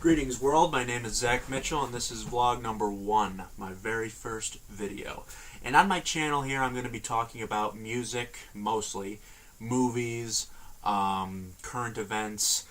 Greetings world, my name is Zach Mitchell and this is vlog number 1, my very first video. And on my channel here I'm going to be talking about music, mostly, movies, current events,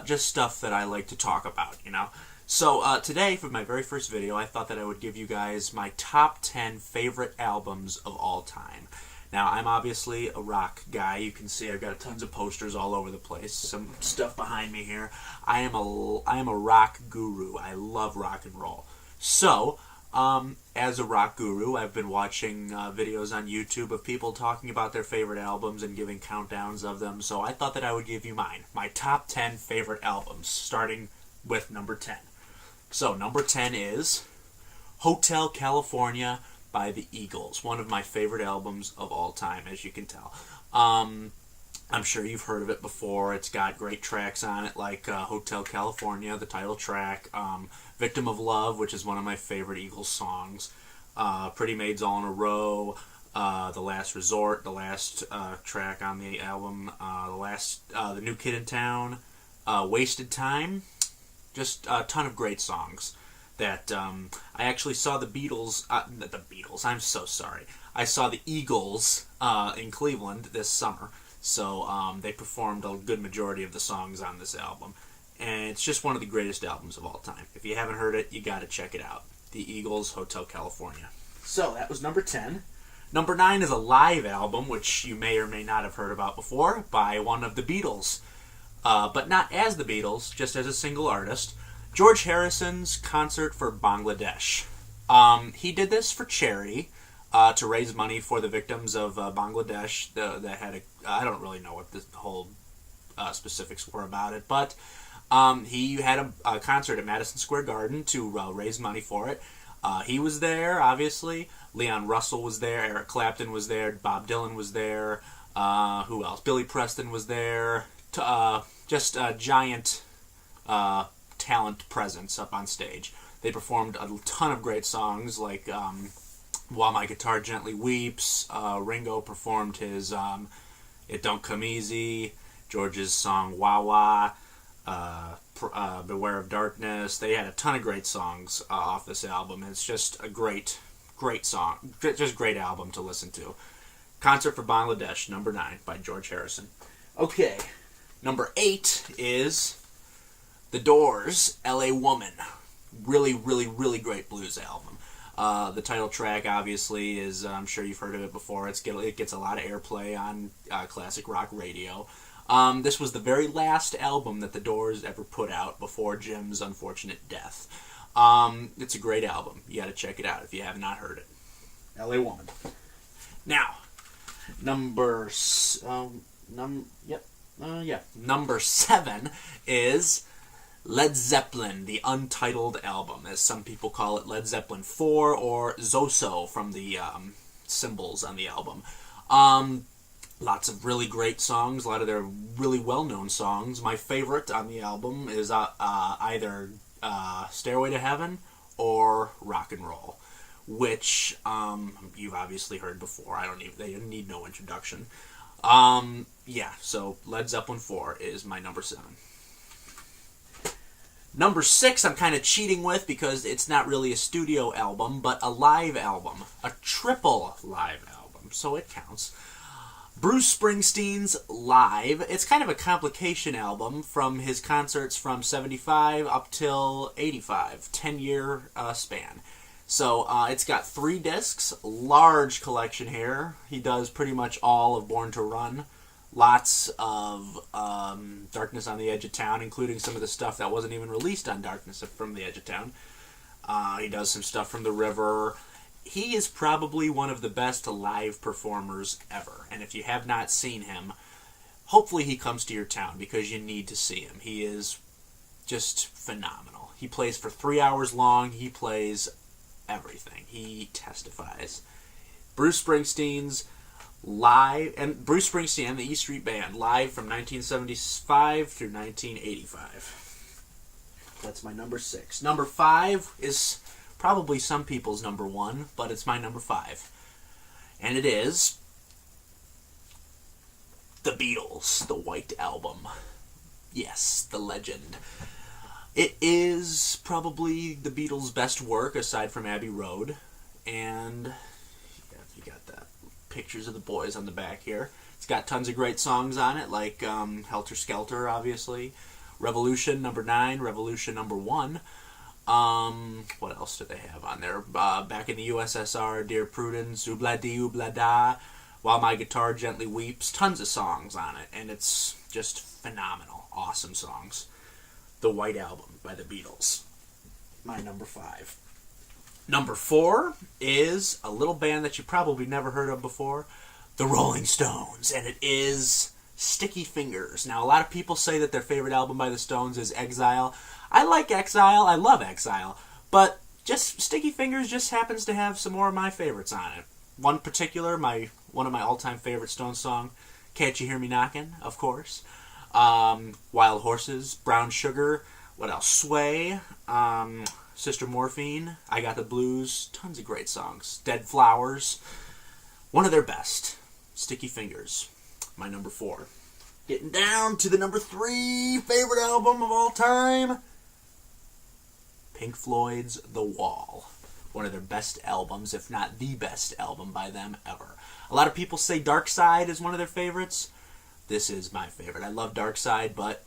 just stuff that I like to talk about, you know. So today, for my very first video, I thought that I would give you guys my top 10 favorite albums of all time. Now, I'm obviously a rock guy. You can see I've got tons of posters all over the place. Some stuff behind me here. I am a rock guru. I love rock and roll. So, as a rock guru, I've been watching videos on YouTube of people talking about their favorite albums and giving countdowns of them. So I thought that I would give you mine. My top 10 favorite albums, starting with number 10. So, number 10 is Hotel California by the Eagles, one of my favorite albums of all time, as you can tell. I'm sure you've heard of it before. It's got great tracks on it, like Hotel California, the title track, Victim of Love, which is one of my favorite Eagles songs, Pretty Maids All in a Row, The Last Resort, the last track on the album, The New Kid in Town, Wasted Time, just a ton of great songs. That I actually saw the Beatles, I'm so sorry. I saw the Eagles in Cleveland this summer, so they performed a good majority of the songs on this album. And it's just one of the greatest albums of all time. If you haven't heard it, you gotta check it out. The Eagles, Hotel California. So, that was number 10. Number 9 is a live album, which you may or may not have heard about before, by one of the Beatles. But not as the Beatles, just as a single artist. George Harrison's Concert for Bangladesh. He did this for charity, to raise money for the victims of Bangladesh that had I don't really know what the whole specifics were about it, but he had a concert at Madison Square Garden to raise money for it. He was there, obviously. Leon Russell was there. Eric Clapton was there. Bob Dylan was there. Who else? Billy Preston was there. Just a giant talent presence up on stage. They performed a ton of great songs like While My Guitar Gently Weeps. Ringo performed his It Don't Come Easy, George's song Wah Wah, Beware of Darkness. They had a ton of great songs off this album. It's just a great song. Just great album to listen to. Concert for Bangladesh, number 9 by George Harrison. Okay, number 8 is The Doors, L.A. Woman. Really, really, really great blues album. The title track, obviously, is, I'm sure you've heard of it before. It gets a lot of airplay on classic rock radio. This was the very last album that The Doors ever put out before Jim's unfortunate death. It's a great album. You gotta check it out if you have not heard it. L.A. Woman. Now, number 7 is Led Zeppelin, the Untitled Album, as some people call it, Led Zeppelin 4, or Zoso from the symbols on the album. Lots of really great songs, a lot of their really well-known songs. My favorite on the album is either Stairway to Heaven or Rock and Roll, which you've obviously heard before. They need no introduction. Yeah, so Led Zeppelin 4 is my number 7. Number 6 I'm kind of cheating with because it's not really a studio album, but a live album. A triple live album, so it counts. Bruce Springsteen's Live. It's kind of a complication album from his concerts from 75 up till 85. 10-year span. So it's got 3 discs, large collection here. He does pretty much all of Born to Run. Lots of Darkness on the Edge of Town, including some of the stuff that wasn't even released on Darkness from the Edge of Town. He does some stuff from The River. He is probably one of the best live performers ever. And if you have not seen him, hopefully he comes to your town because you need to see him. He is just phenomenal. He plays for 3 hours long. He plays everything. He testifies. Bruce Springsteen's Live, and Bruce Springsteen and the E Street Band, live from 1975 through 1985. That's my number 6. Number 5 is probably some people's number 1, but it's my number 5. And it is The Beatles, the White Album. Yes, the legend. It is probably the Beatles' best work aside from Abbey Road, and you got the pictures of the boys on the back here. It's got tons of great songs on it, like Helter Skelter, obviously, Revolution number 9, Revolution number 1. What else do they have on there? Back in the USSR, Dear Prudence, Oobla-dee, Oobla-da, While My Guitar Gently Weeps. Tons of songs on it, and it's just phenomenal. Awesome songs. The White Album by the Beatles. My number 5. Number 4 is a little band that you probably never heard of before, the Rolling Stones, and it is Sticky Fingers. Now, a lot of people say that their favorite album by the Stones is Exile. I like Exile. I love Exile. But just Sticky Fingers just happens to have some more of my favorites on it. One particular, one of my all-time favorite Stones song, Can't You Hear Me Knockin', of course. Wild Horses, Brown Sugar, what else? Sway, Sister Morphine, I Got the Blues, tons of great songs. Dead Flowers, one of their best. Sticky Fingers, my number 4. Getting down to the number 3 favorite album of all time, Pink Floyd's The Wall. One of their best albums, if not the best album by them ever. A lot of people say Dark Side is one of their favorites. This is my favorite. I love Dark Side, but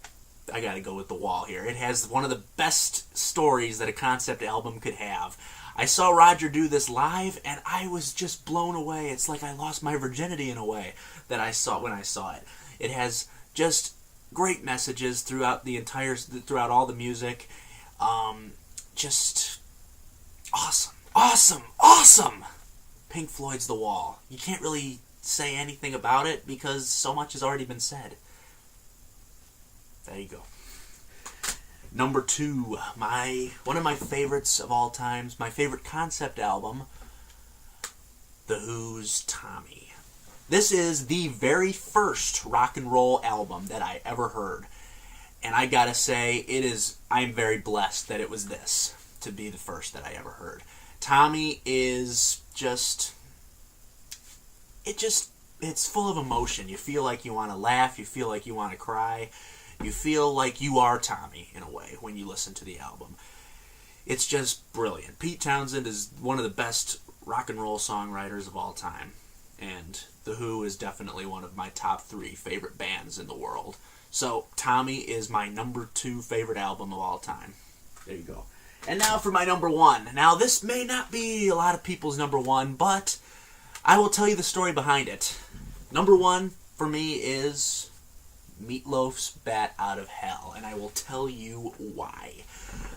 I gotta go with The Wall here. It has one of the best stories that a concept album could have. I saw Roger do this live, and I was just blown away. It's like I lost my virginity in a way that I saw when I saw it. It has just great messages throughout all the music. Just awesome. Pink Floyd's The Wall. You can't really say anything about it because so much has already been said. There you go. Number 2, one of my favorites of all times, my favorite concept album, The Who's Tommy. This is the very first rock and roll album that I ever heard. And I gotta say, I'm very blessed that it was this, to be the first that I ever heard. Tommy is it's full of emotion. You feel like you want to laugh, you feel like you want to cry, you feel like you are Tommy, in a way, when you listen to the album. It's just brilliant. Pete Townsend is one of the best rock and roll songwriters of all time, and The Who is definitely one of my top 3 favorite bands in the world. So, Tommy is my number 2 favorite album of all time. There you go. And now for my number 1. Now, this may not be a lot of people's number 1, but I will tell you the story behind it. Number 1 for me is Meatloaf's Bat Out of Hell, and I will tell you why.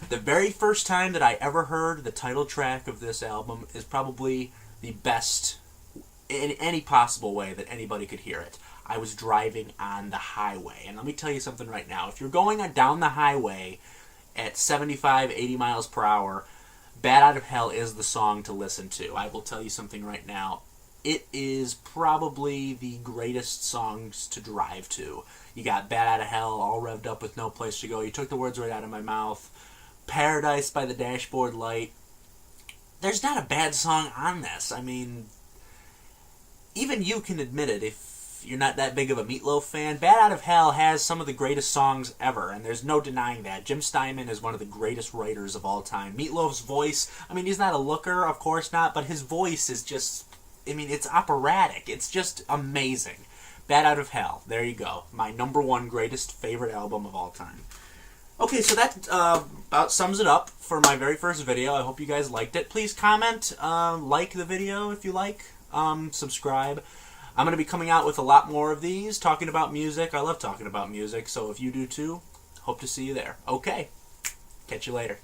The very first time that I ever heard the title track of this album is probably the best in any possible way that anybody could hear it. I was driving on the highway, and let me tell you something right now. If you're going down the highway at 75, 80 miles per hour, Bat Out of Hell is the song to listen to. I will tell you something right now. It is probably the greatest songs to drive to. You got Bat Out of Hell, all revved up with No Place to Go. You took the words right out of my mouth. Paradise by the Dashboard Light. There's not a bad song on this. I mean, even you can admit it if you're not that big of a Meatloaf fan. Bat Out of Hell has some of the greatest songs ever, and there's no denying that. Jim Steinman is one of the greatest writers of all time. Meatloaf's voice, I mean, he's not a looker, of course not, but his voice is just, I mean, it's operatic. It's just amazing. Bat Out of Hell. There you go. My number 1 greatest favorite album of all time. Okay, so that about sums it up for my very first video. I hope you guys liked it. Please comment, like the video if you like, subscribe. I'm going to be coming out with a lot more of these, talking about music. I love talking about music, so if you do too, hope to see you there. Okay, catch you later.